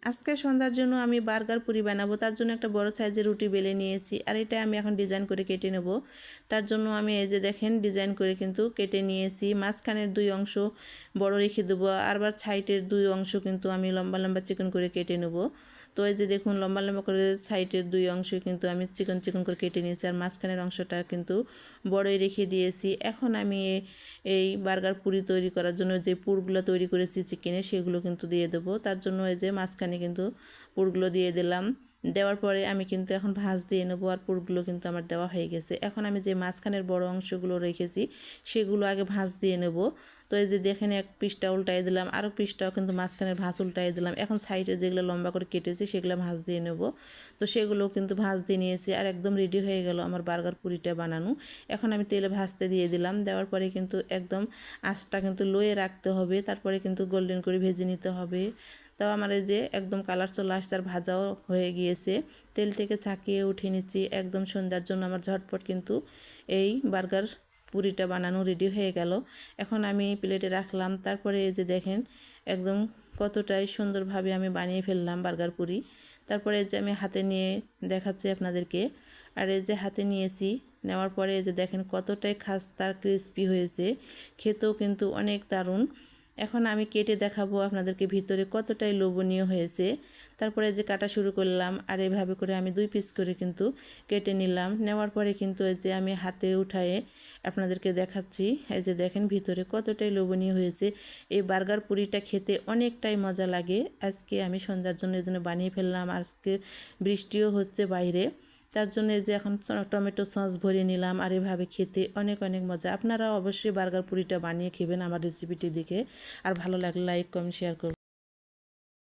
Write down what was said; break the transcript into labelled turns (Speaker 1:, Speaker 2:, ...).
Speaker 1: আজকে সন্ধ্যার জন্য আমি বার্গার পুরি বানাবো। তার জন্য একটা বড় সাইজের রুটি বেলে নিয়েছি, আর এটা আমি এখন ডিজাইন করে কেটে নেব। তার জন্য আমি এই যে দেখেন ডিজাইন করে কিন্তু কেটে নিয়েছি। মাঝখানের 2 অংশ বড় রেখে দেবো, আবার সাইডের 2 অংশ কিন্তু আমি লম্বা লম্বা চিকন করে কেটে নেব। তো এই যে দেখুন লম্বা লম্বা করে সাইডের 2 অংশ কিন্তু আমি চিকন চিকন করে কেটে নিয়েছি, আর মাঝখানের অংশটা কিন্তু বড়ই রেখে দিয়েছি। এখন আমি এই বার্গার পুরি তৈরি করার জন্য যে পুরগুলো তৈরি করেছি চিকেনে সেগুলো কিন্তু দিয়ে দেবো। তার জন্য এই যে মাঝখানে কিন্তু পুরগুলো দিয়ে দিলাম। দেওয়ার পরে আমি কিন্তু এখন ভাঁজ দিয়ে নেবো, আর পুরগুলো কিন্তু আমার দেওয়া হয়ে গেছে। এখন আমি যে মাঝখানের বড় অংশগুলো রেখেছি সেগুলো আগে ভাঁজ দিয়ে নেব। তো এই যে দেখেন এক পিসটা উল্টাই দিলাম, আরও পিসটাও কিন্তু মাঝখানের ভাঁজ উল্টাই দিলাম। এখন সাইডে যেগুলো লম্বা করে কেটেছি সেগুলো ভাঁজ দিয়ে নেব। তো সেগুলো কিন্তু ভাঁজ দিয়ে নিয়েছি, আর একদম রেডি হয়ে গেল আমার বার্গার পুরিটা বানানো। এখন আমি তেলে ভাজতে দিয়ে দিলাম। দেওয়ার পরে কিন্তু একদম আঁচটা কিন্তু লোয়ে রাখতে হবে, তারপরে কিন্তু গোল্ডেন করে ভেজে নিতে হবে। তাও আমার এই যে একদম কালার চলে আসছে, আর ভাজাও হয়ে গিয়েছে। তেল থেকে ছাকিয়ে উঠে নিচ্ছি। একদম সন্ধ্যার জন্য আমার ঝটপট কিন্তু এই বার্গার পুরিটা বানানো রেডি হয়ে গেল। এখন আমি প্লেটে রাখলাম। তারপরে এই যে দেখেন একদম কতটাই সুন্দরভাবে আমি বানিয়ে ফেললাম বার্গার পুরি। তারপরে এই যে আমি হাতে নিয়ে দেখাচ্ছি আপনাদেরকে। আর এই যে হাতে নিয়েছি, নেওয়ার পরে এই যে দেখেন কতটাই খাস্তা ক্রিস্পি হয়েছে, খেতেও কিন্তু অনেক দারুণ। এখন আমি কেটে দেখাবো আপনাদেরকে ভিতরে কতটাই লোভনীয় হয়েছে। তারপরে যে কাটা শুরু করলাম, আর এভাবে করে আমি 2 পিস করে কিন্তু কেটে নিলাম। নেওয়ার পরে কিন্তু এই যে আমি হাতে উঠায়ে আপনাদেরকে দেখাচ্ছি। এই যে দেখেন ভিতরে কতটাই লোভনীয় হয়েছে। এই বার্গার পুরিটা খেতে অনেকটাই মজা লাগে। আজকে আমি সন্ধ্যার জন্য এই জন্য বানিয়ে ফেললাম। আজকে বৃষ্টিও হচ্ছে বাইরে, তার জন্য এই যে এখন টমেটো সস ভরে নিলাম, আর এভাবে খেতে অনেক অনেক মজা। আপনারা অবশ্যই বার্গার পুরিটা বানিয়ে খাবেন আমার রেসিপিটি দেখে। আর ভালো লাগলে লাইক কমেন্ট শেয়ার করুন।